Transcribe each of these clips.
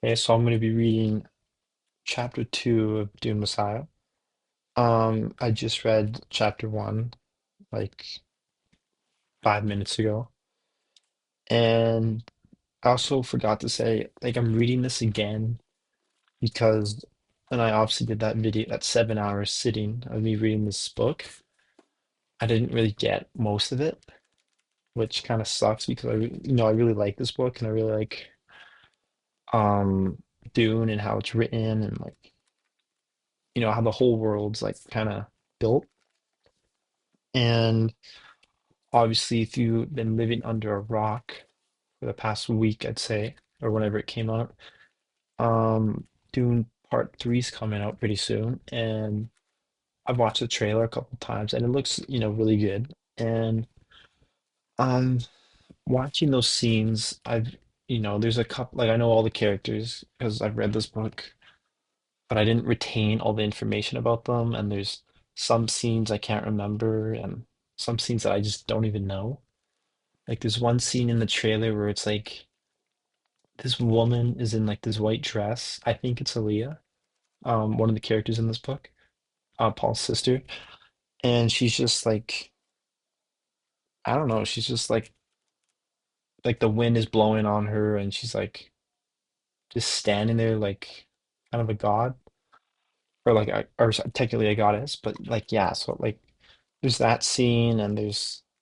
Okay, so I'm going to be reading chapter 2 of Dune Messiah. I just read chapter 1 like 5 minutes ago. And I also forgot to say, like, I'm reading this again because, and I obviously did that video, that 7 hours sitting of me reading this book. I didn't really get most of it, which kind of sucks because I really like this book and I really like um Dune and how it's written and like, how the whole world's like kind of built. And obviously, if you've been living under a rock for the past week, I'd say, or whenever it came out, Dune Part 3 is coming out pretty soon, and I've watched the trailer a couple times, and it looks, really good. And um, watching those scenes, there's a couple, like I know all the characters because I've read this book, but I didn't retain all the information about them, and there's some scenes I can't remember, and some scenes that I just don't even know. Like there's one scene in the trailer where it's like this woman is in like this white dress. I think it's Aaliyah, one of the characters in this book, Paul's sister, and she's just like I don't know, she's just like the wind is blowing on her, and she's like just standing there like kind of a god, or like technically a goddess, but like yeah, so like there's that scene, and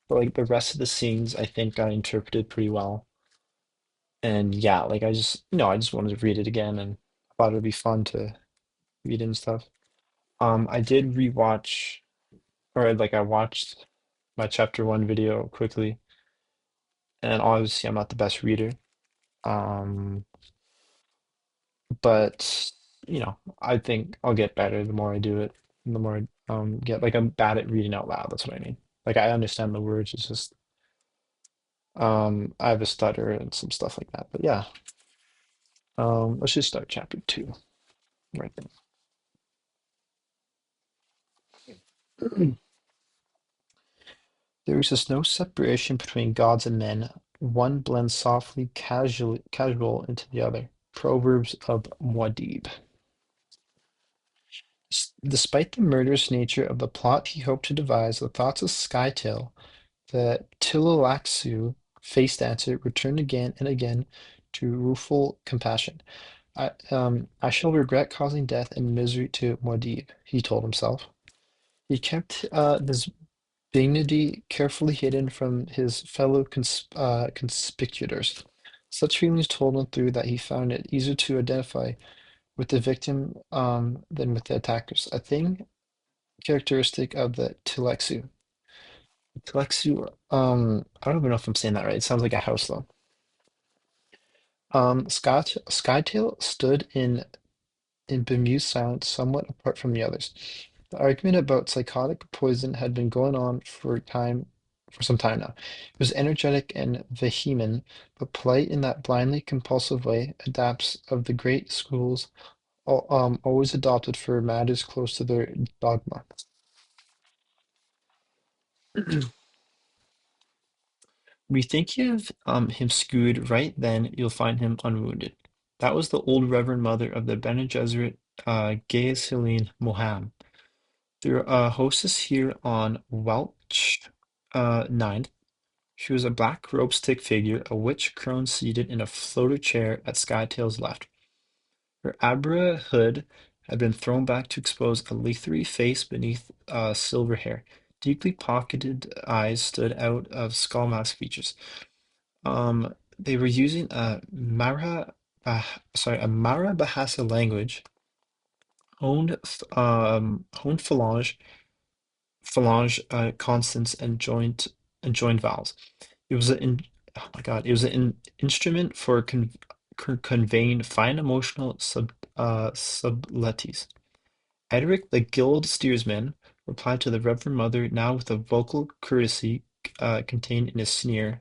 but like the rest of the scenes I think I interpreted pretty well. And yeah, like I just wanted to read it again and I thought it would be fun to read and stuff. I did rewatch or like I watched my chapter 1 video quickly, and obviously I'm not the best reader. Um, but I think I'll get better the more I do it, and the more I get like I'm bad at reading out loud, that's what I mean. Like I understand the words, it's just I have a stutter and some stuff like that. But yeah, let's just start chapter 2 right there. There exists no separation between gods and men. One blends softly, casual into the other. Proverbs of Muad'Dib. Despite the murderous nature of the plot he hoped to devise, the thoughts of Skytail, the Tililaxu face dancer, returned again and again to rueful compassion. I shall regret causing death and misery to Muad'Dib, he told himself. He kept this dignity carefully hidden from his fellow conspicuators. Such feelings told him through that he found it easier to identify with the victim than with the attackers, a thing characteristic of the Tilexu. Tilexu, I don't even know if I'm saying that right. It sounds like a house though. Skytail stood in bemused silence, somewhat apart from the others. The argument about psychotic poison had been going on for some time now. It was energetic and vehement, but polite in that blindly compulsive way adapts of the great schools always adopted for matters close to their dogma. Rethink of him skewed right then, you'll find him unwounded. That was the old Reverend Mother of the Bene Gesserit, Gaius Helene Moham. The hostess here on Welch 9th. She was a black rope-stick figure, a witch crone seated in a floater chair at Skytail's left. Her abra hood had been thrown back to expose a leathery face beneath silver hair. Deeply pocketed eyes stood out of skull-mask features. They were using a Mara Bahasa language, honed phalange constants and joint vowels. It was oh my God, it was an instrument for conveying fine emotional subtleties. Edric, the guild steersman, replied to the Reverend Mother now with a vocal courtesy contained in a sneer,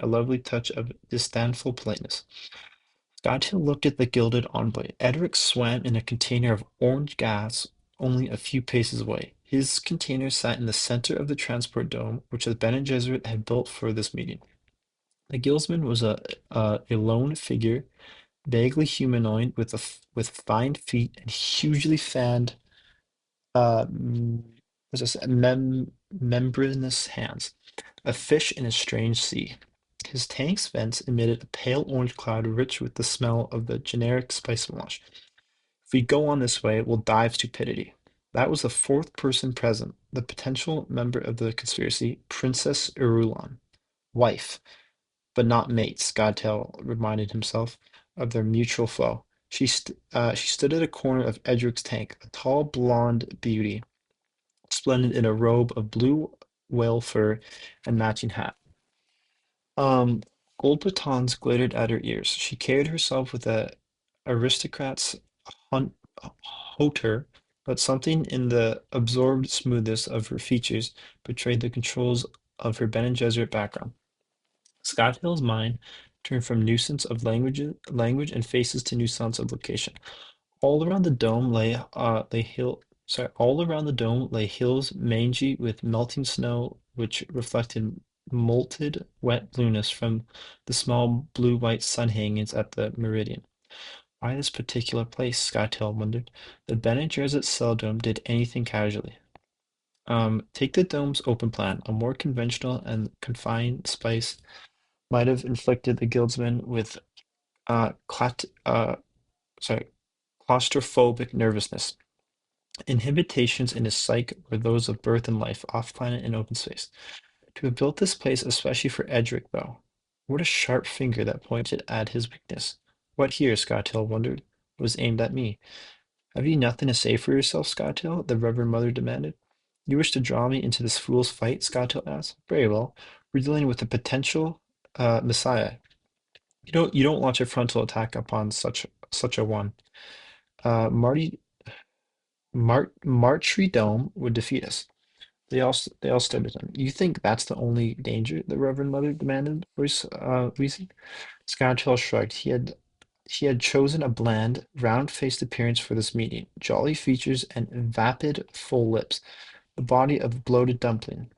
a lovely touch of disdainful politeness. Scotthill looked at the gilded envoy. Edric swam in a container of orange gas only a few paces away. His container sat in the center of the transport dome, which the Bene Gesserit had built for this meeting. The guildsman was a lone figure, vaguely humanoid with fine feet and hugely fanned, uh, m- what's this, membranous hands. A fish in a strange sea. His tank's vents emitted a pale orange cloud rich with the smell of the generic spice melange. If we go on this way, we'll die of stupidity. That was the fourth person present, the potential member of the conspiracy, Princess Irulan. Wife, but not mate, Scottail reminded himself of their mutual foe. She stood at a corner of Edric's tank, a tall blonde beauty, splendid in a robe of blue whale fur and matching hat. Um, Gold batons glittered at her ears. She carried herself with a aristocrat's hun- hauteur, but something in the absorbed smoothness of her features betrayed the controls of her Bene Gesserit background. Scott Hill's mind turned from nuisance of language and faces to nuisance of location. All around the dome all around the dome lay hills mangy with melting snow, which reflected molted, wet blueness from the small blue-white sun hangings at the meridian. Why this particular place? Skytail wondered. The Bene Gesserit Cell Dome did anything casually. Take the dome's open plan. A more conventional and confined space might have inflicted the guildsmen with clat sorry claustrophobic nervousness. Inhibitations in his psyche were those of birth and life, off-planet and open space. To have built this place especially for Edric, though. What a sharp finger that pointed at his weakness. What here, Scottail wondered, was aimed at me. Have you nothing to say for yourself, Scottail? The Reverend Mother demanded. You wish to draw me into this fool's fight? Scottail asked. Very well. We're dealing with a potential Messiah. You don't launch a frontal attack upon such a one. Marty Martree Dome would defeat us. They all stared at him. You think that's the only danger? The Reverend Mother demanded, voice wheezing. Scoundrel shrugged. He had chosen a bland, round-faced appearance for this meeting, jolly features and vapid, full lips, the body of a bloated dumpling.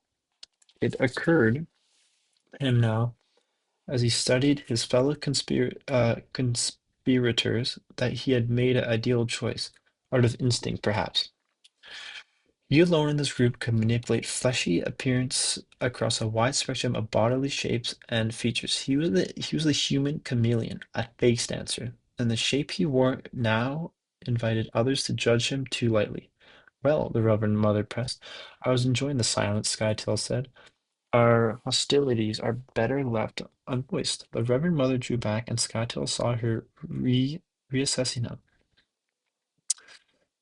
It occurred to him now, as he studied his fellow conspirators, that he had made an ideal choice, out of instinct, perhaps. You alone in this group could manipulate fleshy appearance across a wide spectrum of bodily shapes and features. He was the human chameleon, a face dancer, and the shape he wore now invited others to judge him too lightly. Well, the Reverend Mother pressed. I was enjoying the silence, Skytail said. Our hostilities are better left unvoiced. The Reverend Mother drew back, and Skytail saw her reassessing him.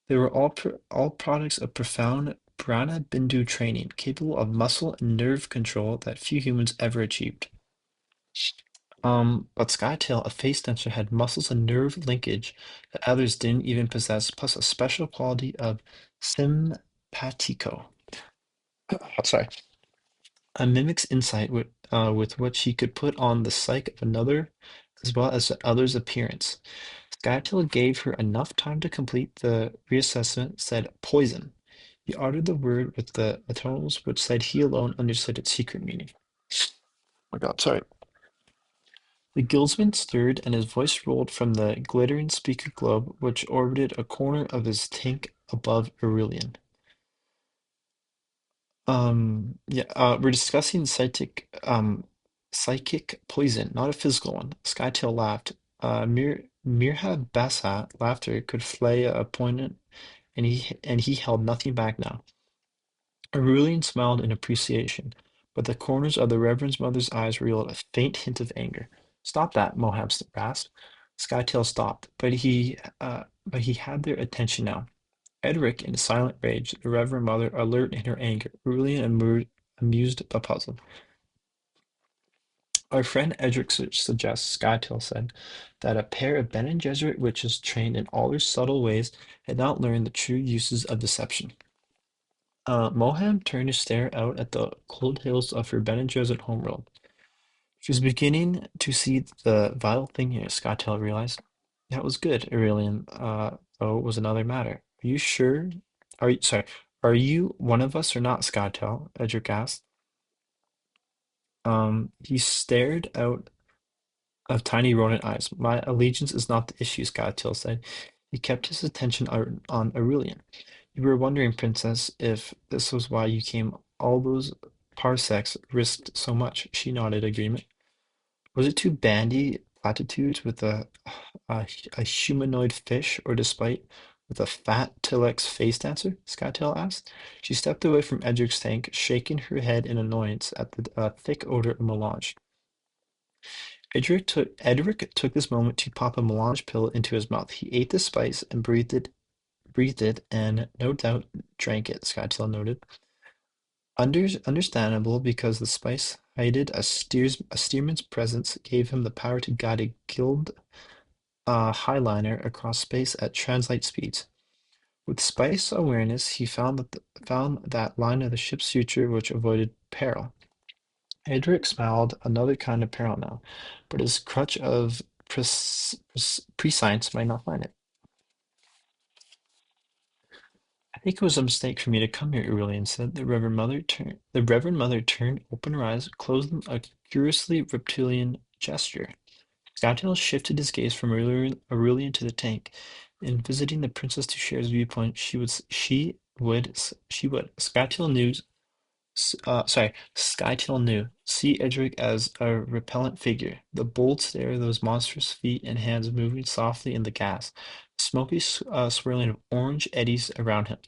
They were all products of profound Prana Bindu training, capable of muscle and nerve control that few humans ever achieved. But Skytail, a face dancer, had muscles and nerve linkage that others didn't even possess, plus a special quality of simpatico. Sorry, a mimic's insight with which he could put on the psyche of another as well as the other's appearance. Skytail gave her enough time to complete the reassessment, said poison. He uttered the word with the tones which said he alone understood its secret meaning. Oh my God, sorry. The guildsman stirred, and his voice rolled from the glittering speaker globe which orbited a corner of his tank above Aurelian. Yeah, we're discussing psychic poison, not a physical one. Skytail laughed. Mirha Basa laughter could flay a opponent, and he held nothing back now. Aurelian smiled in appreciation, but the corners of the Reverend Mother's eyes revealed a faint hint of anger. Stop that, Moham rasped. Skytail stopped, but he had their attention now. Edric in silent rage, the Reverend Mother alert in her anger, Aurelian amused but puzzled. Our friend Edric suggests, Skytail said, that a pair of Bene Gesserit witches trained in all their subtle ways had not learned the true uses of deception. Moham turned to stare out at the cold hills of her Bene Gesserit homeworld. She was beginning to see the vile thing here, Scottail realized. That was good, Aurelian, though, was another matter. Are you sure? Are you one of us or not, Scottail? Edric asked. He stared out of tiny rodent eyes. My allegiance is not the issue, Scottail said. He kept his attention on Aurelian. You were wondering, Princess, if this was why you came all those parsecs risked so much. She nodded agreement. Was it to bandy platitudes with a humanoid fish, or despite with a fat Telex face dancer? Scottail asked. She stepped away from Edric's tank, shaking her head in annoyance at the thick odor of melange. Edric took this moment to pop a melange pill into his mouth. He ate the spice and breathed it, and no doubt drank it, Scottail noted. Understandable, because the spice hided a steersman's presence gave him the power to guide a guild highliner across space at translite speeds. With spice awareness, he found that line of the ship's future which avoided peril. Edric smiled, another kind of peril now, but his crutch of prescience might not find it. I think it was a mistake for me to come here, Aurelian said. The Reverend Mother turned, opened her eyes, closed them, a curiously reptilian gesture. Scottail shifted his gaze from Aurelian to the tank. In visiting the princess to share his viewpoint, she would. Skytail knew. See Edric as a repellent figure, the bold stare of those monstrous feet and hands moving softly in the gas, smoky swirling of orange eddies around him.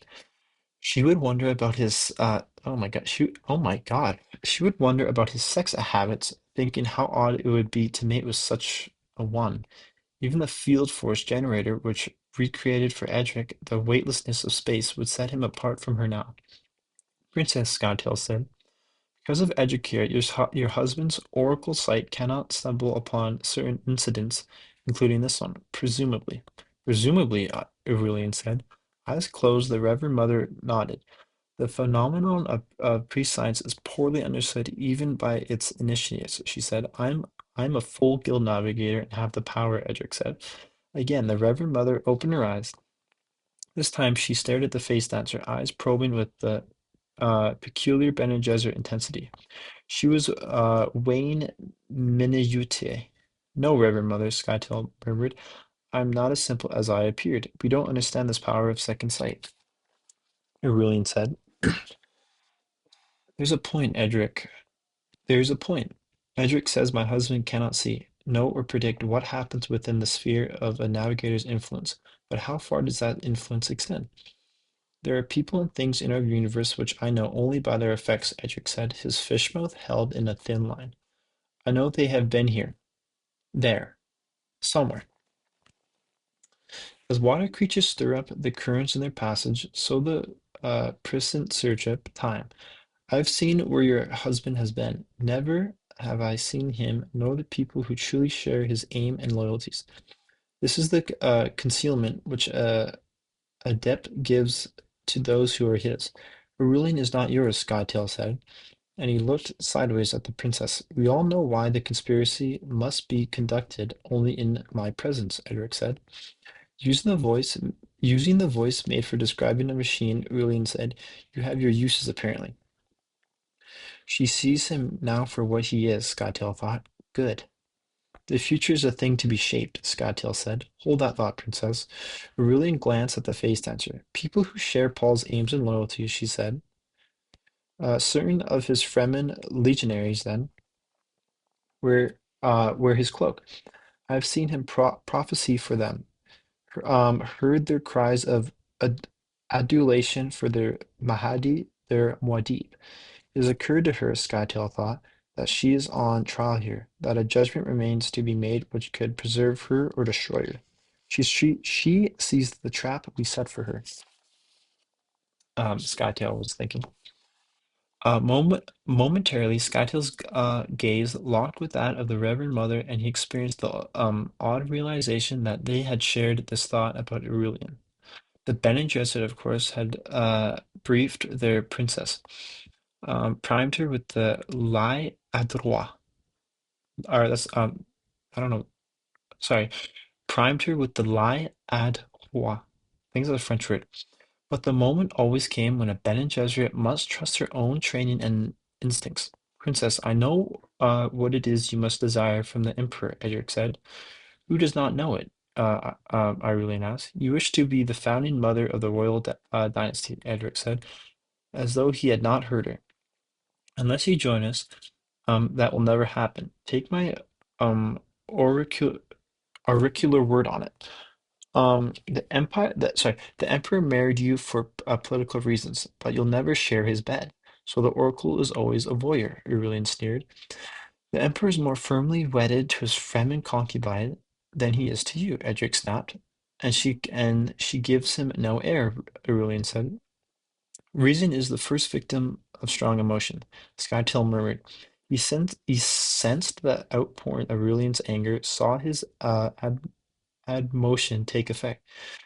She would wonder about his oh my God. She would wonder about his sex habits, thinking how odd it would be to mate with such a one. Even the field force generator, which recreated for Edric the weightlessness of space, would set him apart from her now. Princess, Scottail said, because of Educare, your husband's oracle sight cannot stumble upon certain incidents, including this one, presumably. Presumably, Aurelian said. Eyes closed, the Reverend Mother nodded. The phenomenon of prescience is poorly understood even by its initiates, she said. I'm a full guild navigator and have the power, Edric said. Again, the Reverend Mother opened her eyes. This time she stared at the face dancer, eyes probing with the peculiar Bene Gesserit intensity. She was Wayne Minayute. No, Reverend Mother, Skytail murmured. I'm not as simple as I appeared. We don't understand this power of second sight, Aurelian said. There's a point, Edric. There's a point. Edric says my husband cannot see, know, or predict what happens within the sphere of a navigator's influence. But how far does that influence extend? There are people and things in our universe which I know only by their effects, Edric said, his fish mouth held in a thin line. I know they have been here, there, somewhere. As water creatures stir up the currents in their passage, so the present search up time. I've seen where your husband has been. Never have I seen him, nor the people who truly share his aim and loyalties. This is the concealment which adept gives to those who are his. A ruling is not yours, Skytail said, and he looked sideways at the princess. We all know why the conspiracy must be conducted only in my presence, Edric said. Using the voice, using the voice made for describing a machine, Ulian said, you have your uses apparently. She sees him now for what he is, Skytail thought. Good. The future is a thing to be shaped, Skytail said. Hold that thought, princess. Aurelian glanced at the face dancer. People who share Paul's aims and loyalties, she said. Certain of his Fremen legionaries, then, wear his cloak. I've seen him prophesy for them, heard their cries of adulation for their Mahdi, their Muad'Dib. It has occurred to her, Skytail thought, that she is on trial here, that a judgment remains to be made which could preserve her or destroy her. She sees the trap we set for her, Skytail was thinking. Momentarily, Skytail's gaze locked with that of the Reverend Mother, and he experienced the odd realization that they had shared this thought about Aurelian. The Bene Gesserit, of course, had briefed their princess, primed her with the lie à droit. Or that's I don't know. Sorry, primed her with the lie ad droit. I think that's a French word. But the moment always came when a Bene Gesserit must trust her own training and instincts. Princess, I know what it is you must desire from the Emperor, Edric said. Who does not know it? Irulan asked. You wish to be the founding mother of the royal dynasty, Edric said, as though he had not heard her. Unless you join us, that will never happen. Take my um auricular auricular word on it. The emperor married you for political reasons, but you'll never share his bed. So the oracle is always a voyeur, Aurelian sneered. The emperor is more firmly wedded to his friend and concubine than he is to you, Edric snapped. And she gives him no heir, Aurelian said. Reason is the first victim of strong emotion, Skytel murmured. He sensed the outpouring of Aurelian's anger, saw his admonition take effect.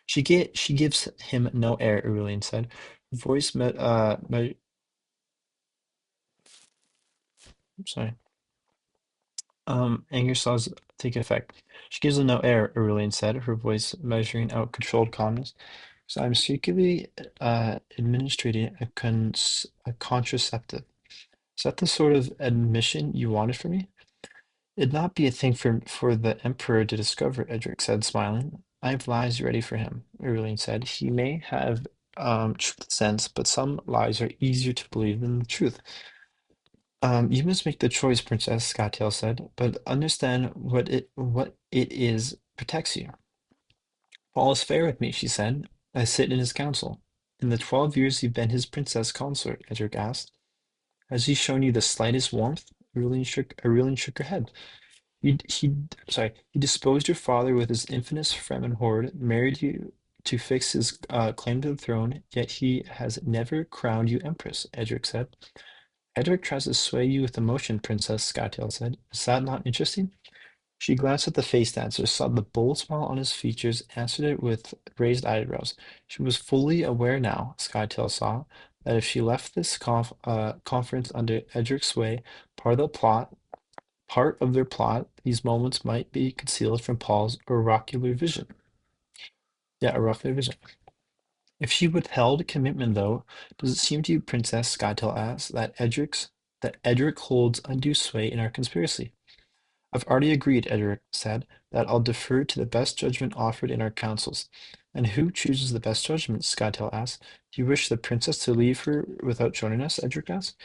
She gives him no heir, Aurelian said. Her voice sorry. Anger saws take effect. She gives him no heir, Aurelian said, her voice measuring out controlled calmness. So I'm secretly administrating a contraceptive. Is that the sort of admission you wanted from me? It'd not be a thing for the Emperor to discover, Edric said, smiling. I have lies ready for him, Aurelian said. He may have truth sense, but some lies are easier to believe than the truth. You must make the choice, Princess, Scottail said, but understand what it is protects you. All is fair with me, she said. I sit in his council. In the 12 years you've been his princess consort, Edric asked. Has he shown you the slightest warmth? Aurelian shook her head. He disposed your father with his infamous Fremen horde, married you to fix his claim to the throne, yet he has never crowned you empress, Edric said. Edric tries to sway you with emotion, Princess, Skytail said. Is that not interesting? She glanced at the face dancer, saw the bold smile on his features, answered it with raised eyebrows. She was fully aware now, Skytail saw, that if she left this conference under Edric's sway, part of their plot, these moments might be concealed from Paul's oracular vision. Yeah, oracular vision. If she withheld commitment, though, does it seem to you, Princess, Skytail asked, that Edric holds undue sway in our conspiracy? I've already agreed, Edric said, that I'll defer to the best judgment offered in our councils. And who chooses the best judgment? Skytail asked. Do you wish the princess to leave her without joining us? Edric asked.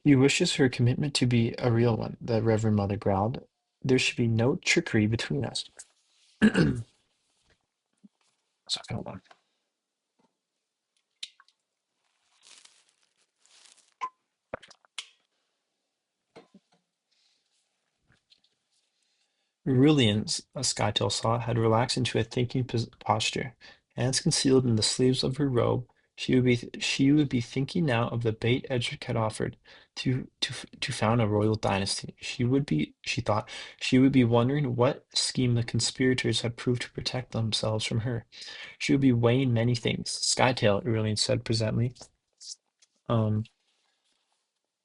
He wishes her commitment to be a real one, the Reverend Mother growled. There should be no trickery between us. Sorry, hold on. Aurelian's, Skytail saw, had relaxed into a thinking posture. Hands concealed in the sleeves of her robe, she would be thinking now of the bait Edric had offered to found a royal dynasty. She thought she would be wondering what scheme the conspirators had proved to protect themselves from her. She would be weighing many things. Skytail, Aurelian said presently. Um,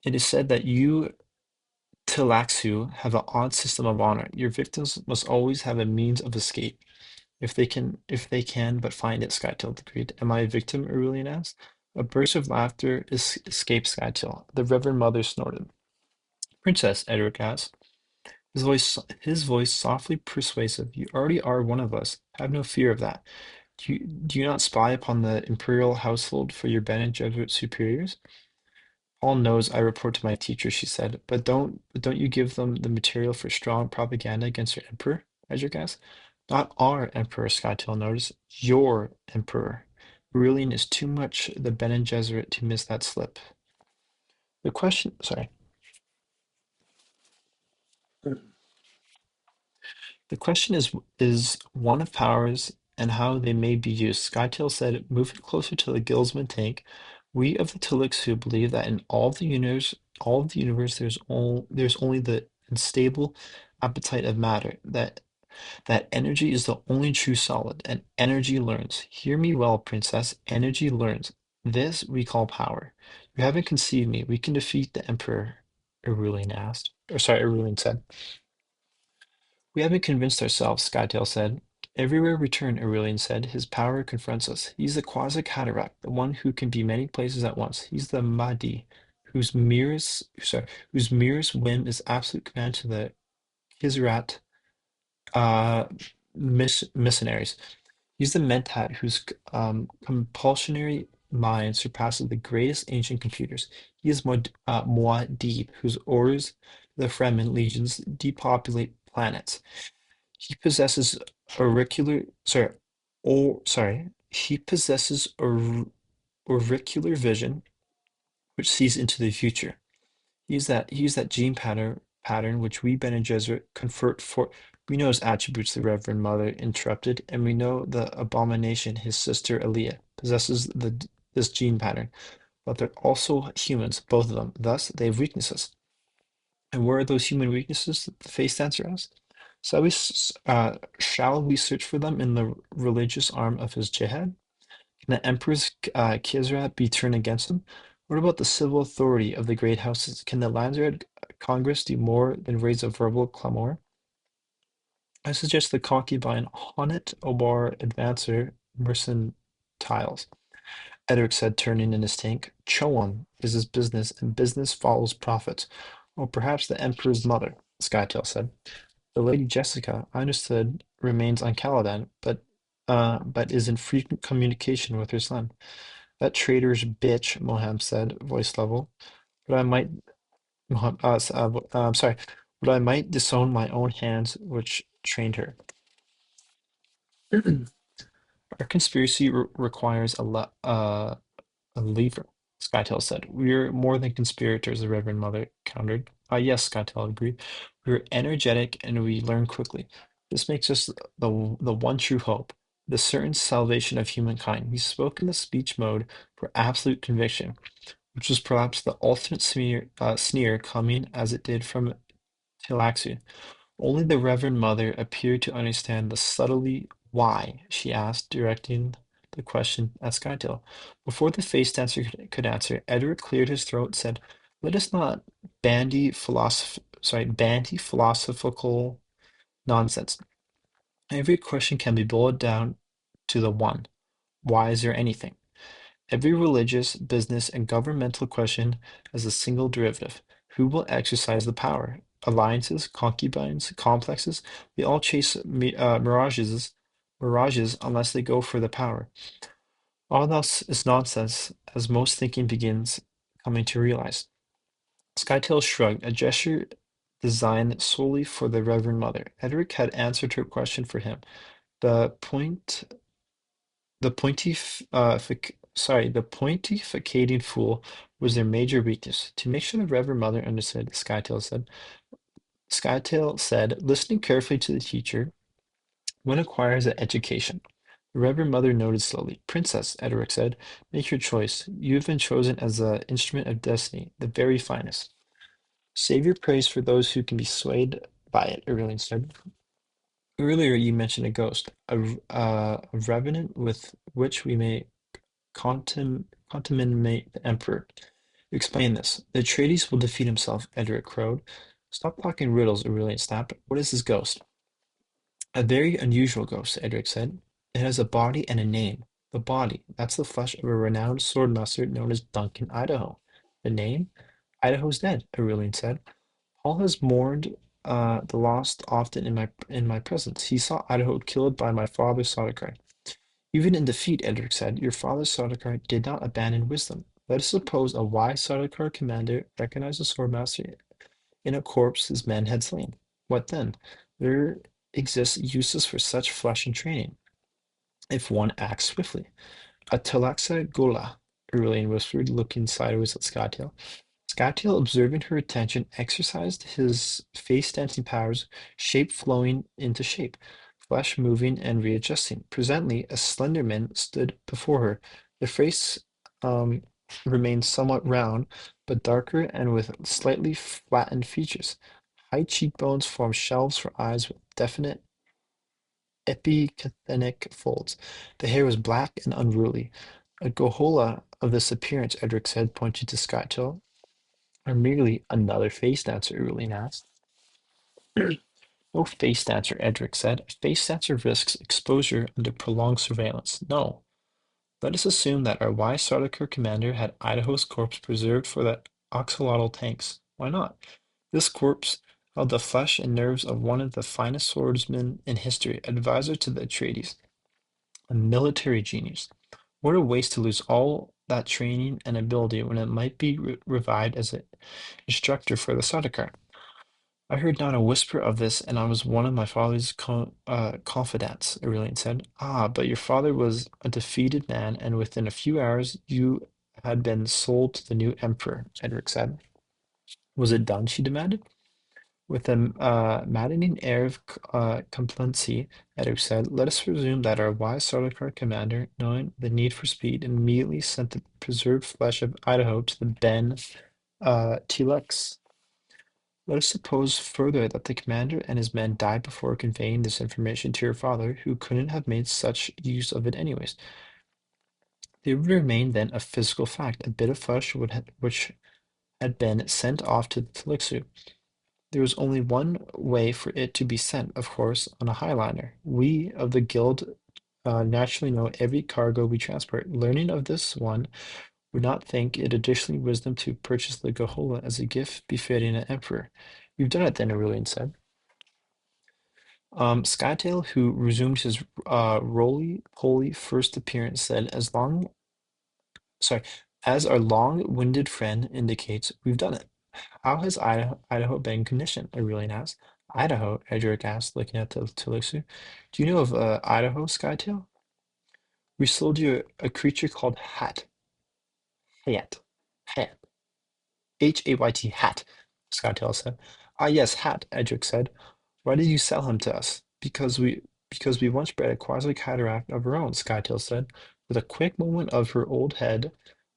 it is said that you Tilaxu have an odd system of honor. Your victims must always have a means of escape. If they can but find it, Skytail agreed. Am I a victim? Aurelian asked. A burst of laughter escaped Skytail. The Reverend Mother snorted. Princess, Edric asked, his voice softly persuasive. You already are one of us. Have no fear of that. Do you not spy upon the imperial household for your Bene Gesserit superiors? Paul knows I report to my teacher, she said, but don't you give them the material for strong propaganda against your emperor? Edric asked. Not our emperor, Skytail noticed. Your emperor. Aurelian is too much the Bene Gesserit to miss that slip. Sorry. The question is one of powers and how they may be used. Skytail said, moving closer to the Gilsman tank, we of the Tillix who believe that in all of the universe, there's only the unstable appetite of matter, that energy is the only true solid, and energy learns. Hear me well, princess, energy learns. This we call power. You haven't conceived me. We can defeat the Emperor, Aurelian asked. Or sorry, Aurelian said. We haven't convinced ourselves, Skytail said. Everywhere we turn, Aurelian said, his power confronts us. He's the Quasi-Cataract, the one who can be many places at once. He's the Mahdi. whose merest whim is absolute command to the Kisrat uh, missionaries. He's the mentat whose compulsionary mind surpasses the greatest ancient computers. He is Muad'Dib, whose orders the Fremen legions depopulate planets. He possesses auricular, sorry, he possesses auricular vision, which sees into the future. He is that gene pattern which we Bene Gesserit convert for. We know his attributes, the Reverend Mother interrupted, and we know the abomination, his sister Aaliyah, possesses this gene pattern, but they're also humans, both of them. Thus, they have weaknesses. And where are those human weaknesses? The face dancer asked. Shall we search for them in the religious arm of his jihad? Can the Emperor's Kisrat be turned against him? What about the civil authority of the great houses? Can the Landsraad Congress do more than raise a verbal clamor? I suggest the concubine Honnet Obar Advancer Mercentiles. Edric said, turning in his tank. Choam is his business, and business follows profit. Or perhaps the Emperor's mother, Skytail said. The Lady Jessica, I understood, remains on Caladan, but is in frequent communication with her son. That traitor's bitch, Moham said, voice level. But I might, I'm sorry, but I might disown my own hands, which trained her. Our conspiracy requires a lever, Skytail said. We're more than conspirators, the Reverend Mother countered. Yes, Skytail agreed. We're energetic and we learn quickly. This makes us the one true hope, the certain salvation of humankind. He spoke in the speech mode for absolute conviction, which was perhaps the ultimate sneer coming as it did from Tilaxu. Only the Reverend Mother appeared to understand the subtlety. Why? She asked, directing the question at Skytail. Before the face dancer could answer, Edward cleared his throat and said, let us not bandy philosophical nonsense. Every question can be boiled down to the one. Why is there anything? Every religious, business, and governmental question has a single derivative. Who will exercise the power? Alliances, concubines, complexes, they all chase mirages unless they go for the power. All else is nonsense, as most thinking begins coming to realize. Skytail shrugged, a gesture designed solely for the Reverend Mother. Edric had answered her question for him. The point the pontificating fool was their major weakness. To make sure the Reverend Mother understood, Skytail said, listening carefully to the teacher, one acquires an education. The Reverend Mother nodded slowly. Princess, Edric said, make your choice. You have been chosen as the instrument of destiny, the very finest. Save your praise for those who can be swayed by it, Aurelian said. Earlier you mentioned a ghost, a revenant with which we may contaminate the Emperor. Explain this. The Atreides will defeat himself, Edric crowed. Stop talking riddles, Aurelian snapped. What is this ghost? A very unusual ghost, Edric said. It has a body and a name. The body, that's the flesh of a renowned swordmaster known as Duncan Idaho. The name? Idaho's dead, Aurelian said. Paul has mourned the lost often in my presence. He saw Idaho killed by my father Sardaukar. Even in defeat, Edric said, your father Sardaukar did not abandon wisdom. Let us suppose a wise Sardaukar commander recognized a swordmaster in a corpse his men had slain. What then? There exists uses for such flesh and training, if one acts swiftly. A Talaxa Gola, Aurelian whispered, looking sideways at Skytail. Skytail, observing her attention, exercised his face-dancing powers, shape flowing into shape, flesh moving and readjusting. Presently, a slender man stood before her. The face remained somewhat round, but darker and with slightly flattened features. High cheekbones formed shelves for eyes with definite epicanthic folds. The hair was black and unruly. A Gohola of this appearance, Edric said, pointing to Skytail, or merely another face dancer, Irwin asked. No face dancer, Edric said. A face dancer risks exposure under prolonged surveillance. No. Let us assume that our wise Sardaukar commander had Idaho's corpse preserved for that axolotl tanks. Why not? This corpse held the flesh and nerves of one of the finest swordsmen in history, advisor to the Atreides, a military genius. What a waste to lose all that training and ability when it might be revived as an instructor for the Sardaukar. I heard not a whisper of this, and I was one of my father's confidants, Aurelian said. Ah, but your father was a defeated man, and within a few hours you had been sold to the new emperor, Edric said. Was it done? She demanded. With a maddening air of complacency, Edric said, let us presume that our wise Sardaukar commander, knowing the need for speed, immediately sent the preserved flesh of Idaho to the Ben Telex. Let us suppose further that the commander and his men died before conveying this information to your father, who couldn't have made such use of it anyways. There would remain then a physical fact, a bit of flesh which had been sent off to the Telixu. There was only one way for it to be sent, of course, on a Highliner. We of the Guild naturally know every cargo we transport. Learning of this one would not think it additionally wisdom to purchase the Gohola as a gift befitting an emperor. You've done it then, Aurelian said. Skytail, who resumed his roly-poly first appearance, said, sorry, as our long-winded friend indicates, we've done it. How has Idaho been conditioned? Aurelian asked. Idaho, Edric asked, looking at the Talisu. Do you know of Idaho, Skytail? We sold you a creature called Hayat. Hayat. Hayt, Hat, Skytail said. Ah, yes, Hat, Edric said. Why did you sell him to us? Because we once bred a quasi-cataract of our own, Skytail said. With a quick movement of her old head,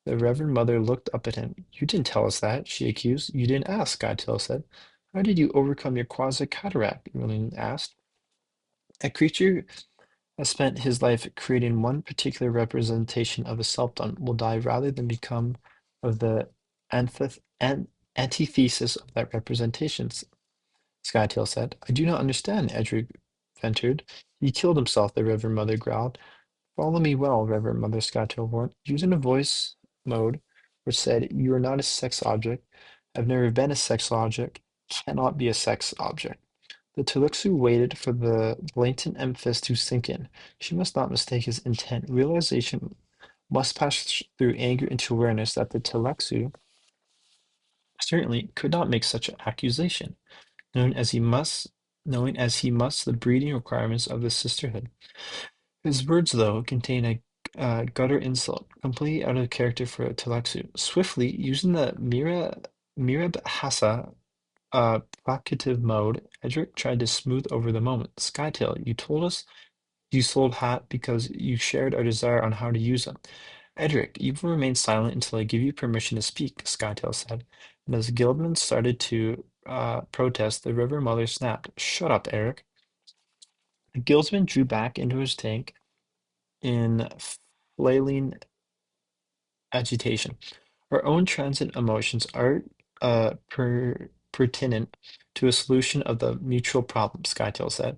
the Reverend Mother looked up at him. You didn't tell us that, she accused. You didn't ask, Skytail said. How did you overcome your quasi-cataract? Merlin asked. A creature has spent his life creating one particular representation of a self-done will die rather than become of the antithesis of that representation, Skytail said. I do not understand, Edric ventured. He killed himself, the Reverend Mother growled. Follow me well, Reverend Mother, Skytail warned, using a voice mode which said, You are not a sex object, have never been a sex object, cannot be a sex object. The Telixu waited for the blatant emphasis to sink in. She must not mistake his intent. Realization must pass through anger into awareness that the Telexu certainly could not make such an accusation, knowing as he must the breeding requirements of the sisterhood. His words, though, contain a gutter insult, completely out of character for a Telexu. Swiftly, using the Mirab Hassa placative mode, Edric tried to smooth over the moment. Skytail, you told us you sold Hat because you shared our desire on how to use them. Edric, you will remain silent until I give you permission to speak, Skytail said. And as Guildman started to protest, the River Mother snapped, Shut up, Eric. The Guildsman drew back into his tank in flailing agitation. Our own transient emotions are pertinent to a solution of the mutual problem, Skytail said.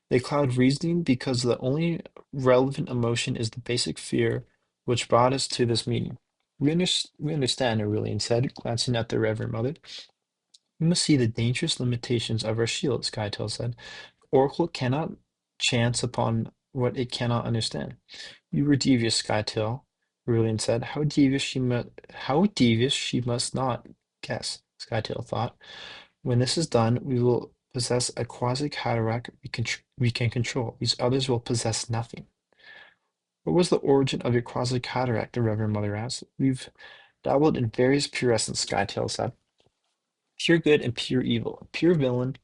They cloud reasoning because the only relevant emotion is the basic fear which brought us to this meeting. We understand, Aurelian said, glancing at the Reverend Mother. We must see the dangerous limitations of our shield, Skytail said. Oracle cannot chance upon what it cannot understand. You were devious, Skytail, Aurelian said. How devious she must not guess, Skytail thought. When this is done, we will possess a quasi-cataract we can control. These others will possess nothing. What was the origin of your quasi-cataract? The Reverend Mother asked. We've dabbled in various pure essence, Skytail said. Pure good and pure evil. A pure villain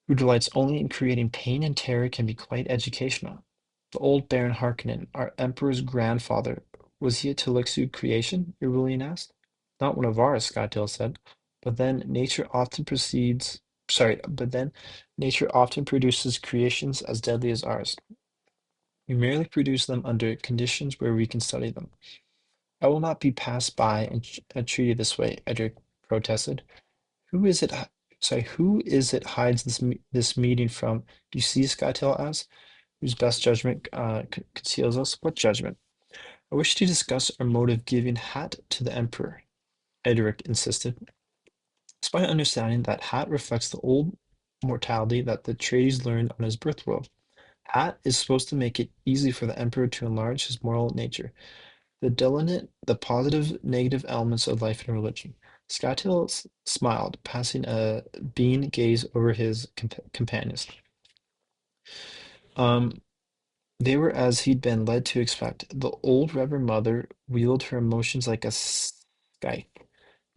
who delights only in creating pain and terror can be quite educational. The old Baron Harkonnen, our Emperor's grandfather, was he a Telexu creation? Irulian asked. Not one of ours, Skytail said. But then nature often produces creations as deadly as ours. We merely produce them under conditions where we can study them. I will not be passed by and treated this way, Edric protested. Who is it? Who is it hides this meeting from? You see, Skytail asked, whose best judgment conceals us. What judgment? I wish to discuss our mode of giving Hat to the Emperor. Edric insisted, despite understanding that Hat reflects the old mortality that the Atreides learned on his birth world. Hat is supposed to make it easy for the Emperor to enlarge his moral nature, to delineate the positive, negative elements of life and religion. Skytail smiled, passing a bean gaze over his companions. Um, they were as he'd been led to expect. The old Reverend Mother wielded her emotions like a scythe.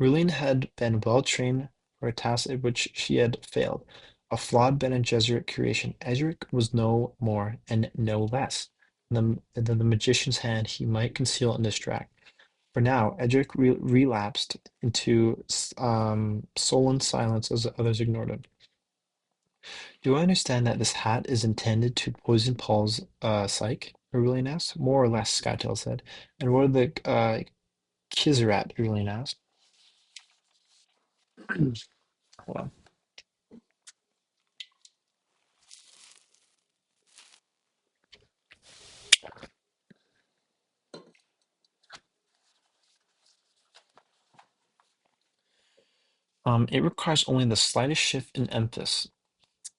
Rulin had been well trained for a task at which she had failed, a flawed Bene Gesserit creation. Edric was no more and no less than the magician's hand he might conceal and distract. For now, Edric relapsed into sullen silence as the others ignored him. Do I understand that this hat is intended to poison Paul's psyche? Aurelian asked. More or less, Skytail said. And what are the Kizarat? Aurelian asked. Hold on. It requires only the slightest shift in emphasis,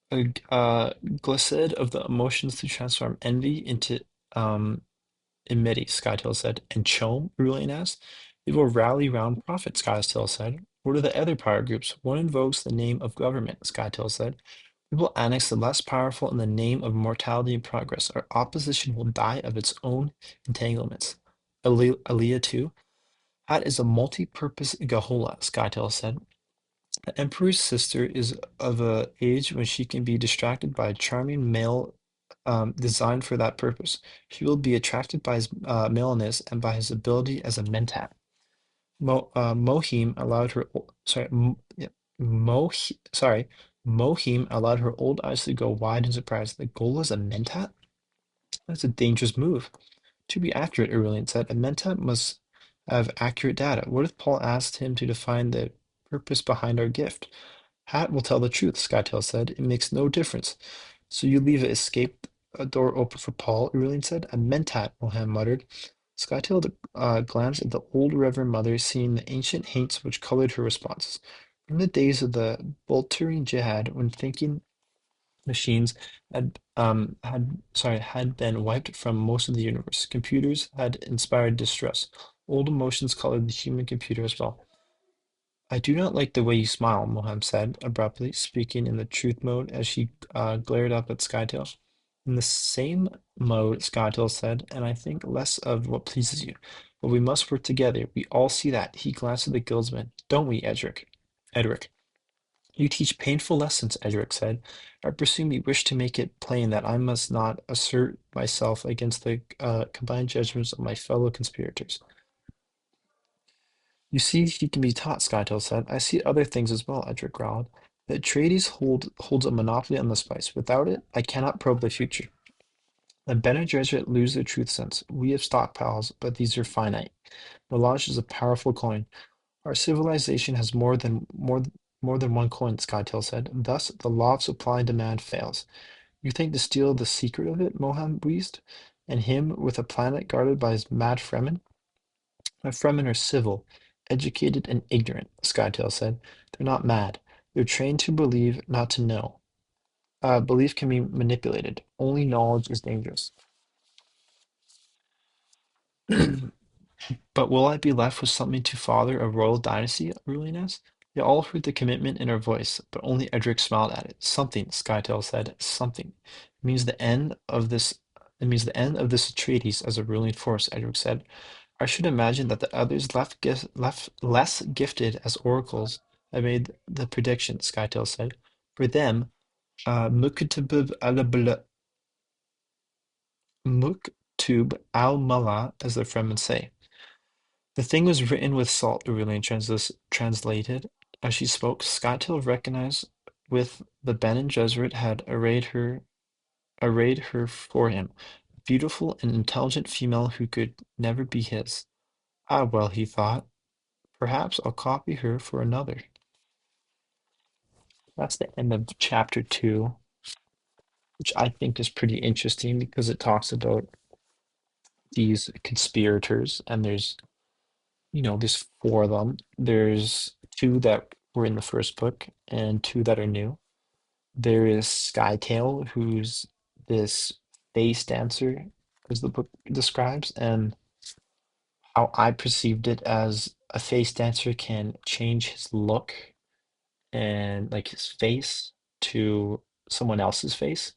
a glissade of the emotions to transform envy into um, enmity, Skytail said. And Chom? Aurelian asked. It will rally round Prophet, Skytail said. What are the other power groups? One invokes the name of government, Skytail said. We will annex the less powerful in the name of mortality and progress. Our opposition will die of its own entanglements. Aaliyah, too. That is a multi-purpose Gahola, Skytail said. The Emperor's sister is of a age when she can be distracted by a charming male designed for that purpose. She will be attracted by his maleness and by his ability as a mentat. Mohim allowed her, sorry, yeah, sorry, Mohim allowed her old eyes to go wide in surprise. The goal is a mentat? That's a dangerous move. To be accurate, Aurelian said, a mentat must have accurate data. What if Paul asked him to define the purpose behind our gift? Hat will tell the truth, Skytail said. It makes no difference. So you leave a escape door open for Paul, Aurelian said. A mentat, Mohan muttered. Skytail glanced at the old Reverend Mother, seeing the ancient hates which colored her responses. From the days of the Boltering Jihad, when thinking machines had been wiped from most of the universe, computers had inspired distress. Old emotions colored the human computer as well. I do not like the way you smile, Moham said, abruptly, speaking in the truth mode as she glared up at Skytail. In the same mode, Skytail said, and I think less of what pleases you. But we must work together. We all see that. He glanced at the guildsman. Don't we, Edric? Edric. You teach painful lessons, Edric said. I presume you wish to make it plain that I must not assert myself against the combined judgments of my fellow conspirators. You see, he can be taught, Skytail said. I see other things as well, Edric growled. The Atreides holds a monopoly on the spice. Without it, I cannot probe the future. The Bene Gesserit lose their truth sense. We have stockpiles, but these are finite. Knowledge is a powerful coin. Our civilization has more than one coin, Skytail said. Thus, the law of supply and demand fails. You think to steal the secret of it, Moham wheezed, and him with a planet guarded by his mad Fremen? My Fremen are civil, educated, and ignorant, Skytail said. They're not mad. They're trained to believe, not to know. Belief can be manipulated. Only knowledge is dangerous. But will I be left with something to father a royal dynasty? Rulin asked. They all heard the commitment in her voice, but only Edric smiled at it. Something, Skytail said. Something. It means the end of this. It means the end of this treaties as a ruling force, Edric said. I should imagine that the others left less gifted as oracles have made the prediction, Skytail said. For them, Muktub al-Mala, as the Fremen say. The thing was written with salt, Aurelian translated. As she spoke, Skytail recognized with the Bene Gesserit had arrayed her for him, a beautiful and intelligent female who could never be his. Ah, well, he thought, perhaps I'll copy her for another. That's the end of chapter 2, which I think is pretty interesting because it talks about these conspirators, and there's there's four of them. There's two that were in the first book and two that are new. There is Skytail, who's this face dancer, as the book describes, and how I perceived it as a face dancer can change his look and like his face to someone else's face.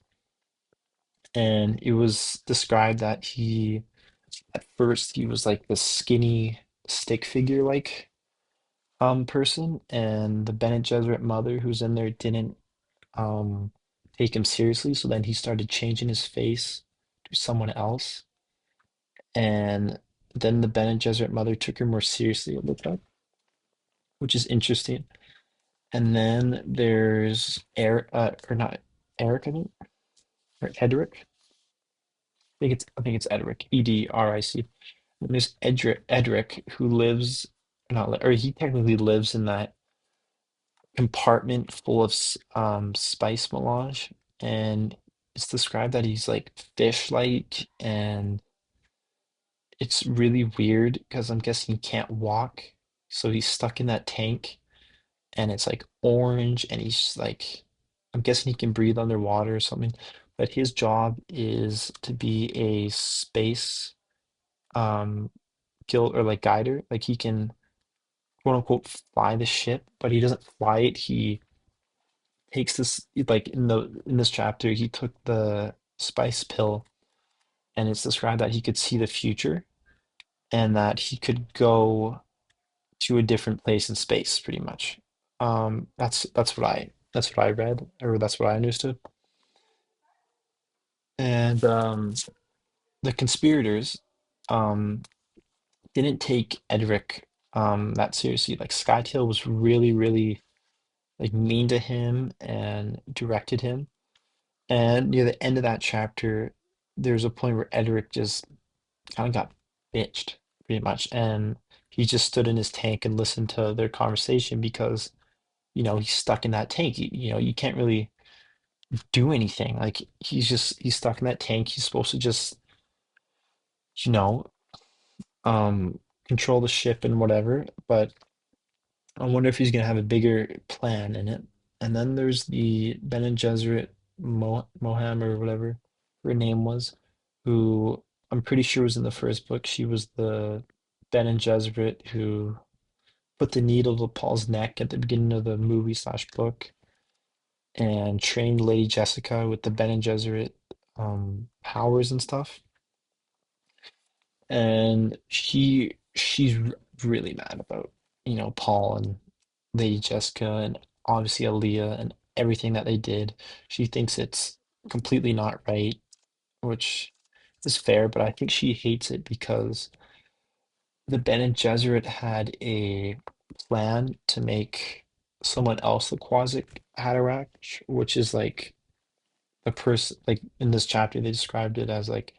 And it was described that at first he was like this skinny stick figure like person, and the Bene Gesserit mother who's in there didn't um take him seriously, so then he started changing his face to someone else, and then the Bene Gesserit mother took her more seriously, it looked like, which is interesting. And then there's Eric, or not Eric, I think, or Edric. I think it's Edric, Edric. And there's Edric, who lives, not or he technically lives in that compartment full of spice melange, and it's described that he's like fish-like, and it's really weird because I'm guessing he can't walk, so he's stuck in that tank, and it's like orange, and he's just like, I'm guessing he can breathe underwater or something, but his job is to be a space um guild or like guider. Like he can quote unquote fly the ship, but he doesn't fly it. He takes this, like in this chapter, he took the spice pill, and it's described that he could see the future and that he could go to a different place in space, pretty much. That's what I read, or that's what I understood. And the conspirators um didn't take Edric that seriously. Like Skytail was really, really like mean to him and directed him. And near the end of that chapter, there's a point where Edric just kind of got bitched, pretty much, and he just stood in his tank and listened to their conversation because he's stuck in that tank. You can't really do anything. Like he's stuck in that tank. He's supposed to just you know um control the ship and whatever, but I wonder if he's gonna have a bigger plan in it. And then there's the Ben and Gesserit Moham, or whatever her name was, who I'm pretty sure was in the first book. She was the Ben and Gesserit who put the needle to Paul's neck at the beginning of the movie slash book, and trained Lady Jessica with the Ben and Gesserit powers and stuff. And she's really mad about Paul and Lady Jessica, and obviously Aaliyah, and everything that they did. She thinks it's completely not right, which is fair, but I think she hates it because the Ben and Gesserit had a plan to make someone else the Quasic Haderach, which is like the person, like in this chapter they described it as like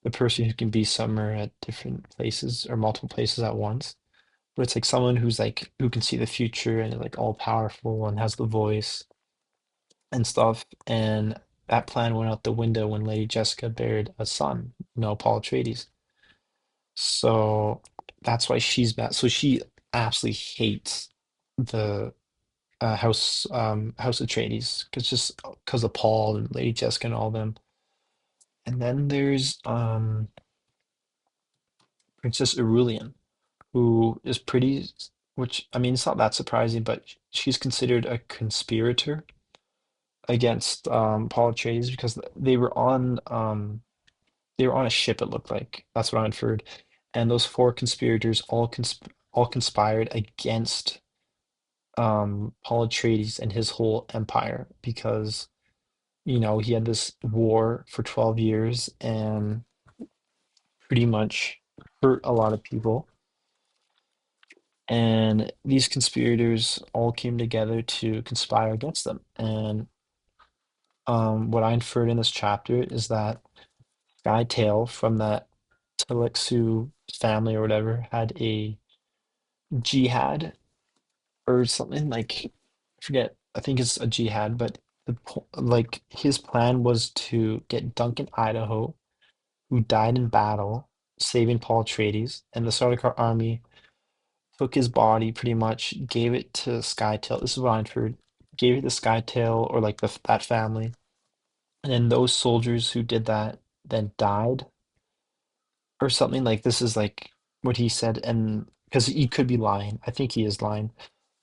the person who can be somewhere at different places or multiple places at once. But it's like someone who's like who can see the future and like all powerful and has the voice and stuff. And that plan went out the window when Lady Jessica buried a son, Paul Atreides. So that's why she's mad. So she absolutely hates the House Atreides, because of Paul and Lady Jessica and all them. And then there's Princess Irulian, who is pretty, which I mean, it's not that surprising, but she's considered a conspirator against Paul Atreides because they were on a ship, it looked like. That's what I inferred. And those four conspirators all conspired against Paul Atreides and his whole empire because he had this war for 12 years and pretty much hurt a lot of people. And these conspirators all came together to conspire against them. And what I inferred in this chapter is that Skytail from that Telexu family or whatever had a jihad or something, like, I forget. I think it's a jihad, but like his plan was to get Duncan Idaho, who died in battle saving Paul Atreides, and the Sardaukar army took his body pretty much, gave it to Skytail. This is what I've heard. Gave it to Skytail or like that family. And then those soldiers who did that then died or something. Like this is like what he said, and because he could be lying. I think he is lying.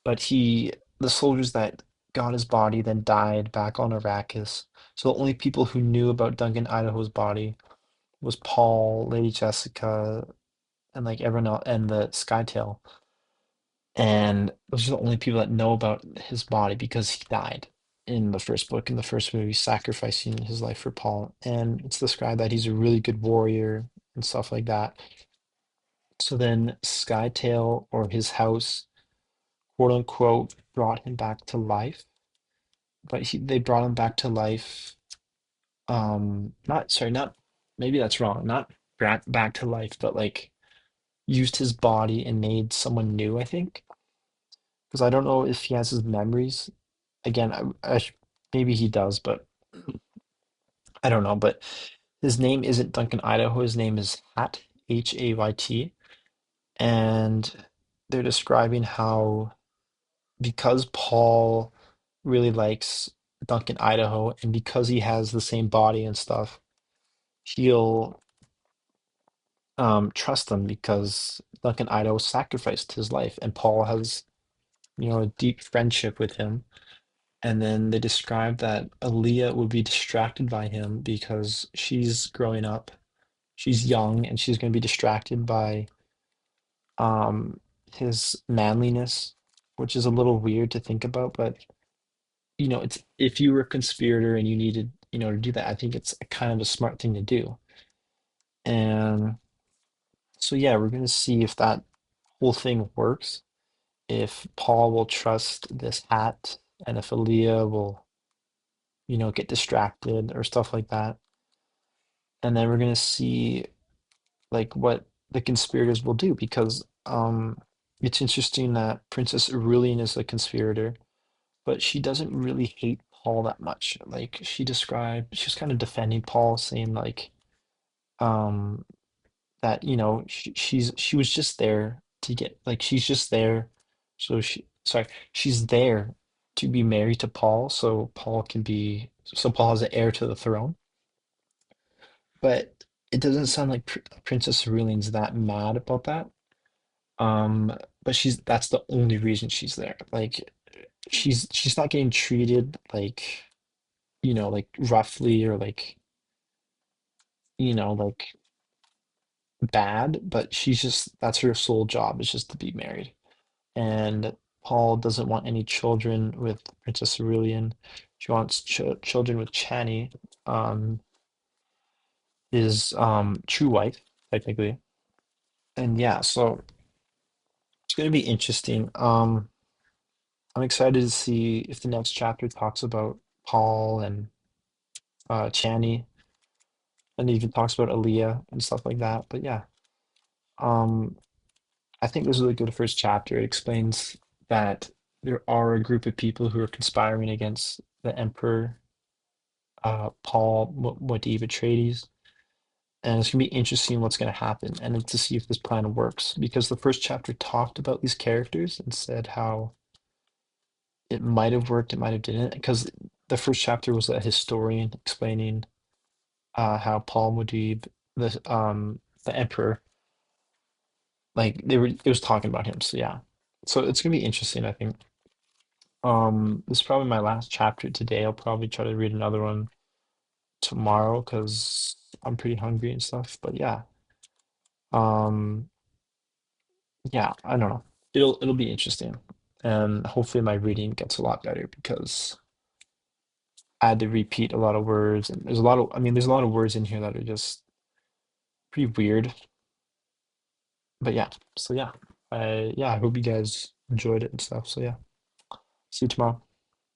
But the soldiers that got his body then died back on Arrakis. So the only people who knew about Duncan Idaho's body was Paul, Lady Jessica, and like everyone else, and the Skytail. And those are the only people that know about his body because he died in the first book, in the first movie, sacrificing his life for Paul. And it's described that he's a really good warrior and stuff like that. So then Skytail or his house, quote unquote, brought him back to life. But they brought him back to life. Not sorry, not maybe that's wrong. Not back to life, but like used his body and made someone new, I think. Because I don't know if he has his memories. Again, maybe he does, but I don't know. But his name isn't Duncan Idaho. His name is Hat, Hayt, and they're describing how because Paul really likes Duncan Idaho, and because he has the same body and stuff, he'll trust him because Duncan Idaho sacrificed his life, and Paul has, a deep friendship with him. And then they describe that Aaliyah would be distracted by him because she's growing up, she's young, and she's going to be distracted by um, his manliness, which is a little weird to think about. But it's if you were a conspirator and you needed, to do that, I think it's a kind of a smart thing to do. And so yeah, we're going to see if that whole thing works. If Paul will trust this hat, and if Aaliyah will, get distracted or stuff like that. And then we're gonna see like what the conspirators will do because it's interesting that Princess Aurelian is a conspirator, but she doesn't really hate Paul that much. Like she's kind of defending Paul, saying like um that she was just there to get like she's just there so she's there to be married to Paul so Paul has an heir to the throne. But it doesn't sound like Princess Aurelian's that mad about that. But that's the only reason she's there. Like she's not getting treated like, like roughly or like, like bad, but she's just that's her sole job is just to be married. And Paul doesn't want any children with Princess Aurelian. She wants children with Chani, um, his true wife, technically. And yeah, so it's going to be interesting. I'm excited to see if the next chapter talks about Paul and Chani, and even talks about Aaliyah and stuff like that. But yeah, um, I think this is a good first chapter. It explains that there are a group of people who are conspiring against the Emperor Paul Muad'Dib Atreides, and it's gonna be interesting what's gonna happen and then to see if this plan works because the first chapter talked about these characters and said how it might have worked, it might have didn't, because the first chapter was a historian explaining how Paul Muad'Dib, the emperor, like it was talking about him. So yeah, so it's gonna be interesting, I think. This is probably my last chapter today. I'll probably try to read another one tomorrow because I'm pretty hungry and stuff. But yeah, um, yeah, I don't know. It'll be interesting, and hopefully my reading gets a lot better because I had to repeat a lot of words, and there's a lot of words in here that are just pretty weird. But yeah, so yeah, I hope you guys enjoyed it and stuff. So yeah, see you tomorrow.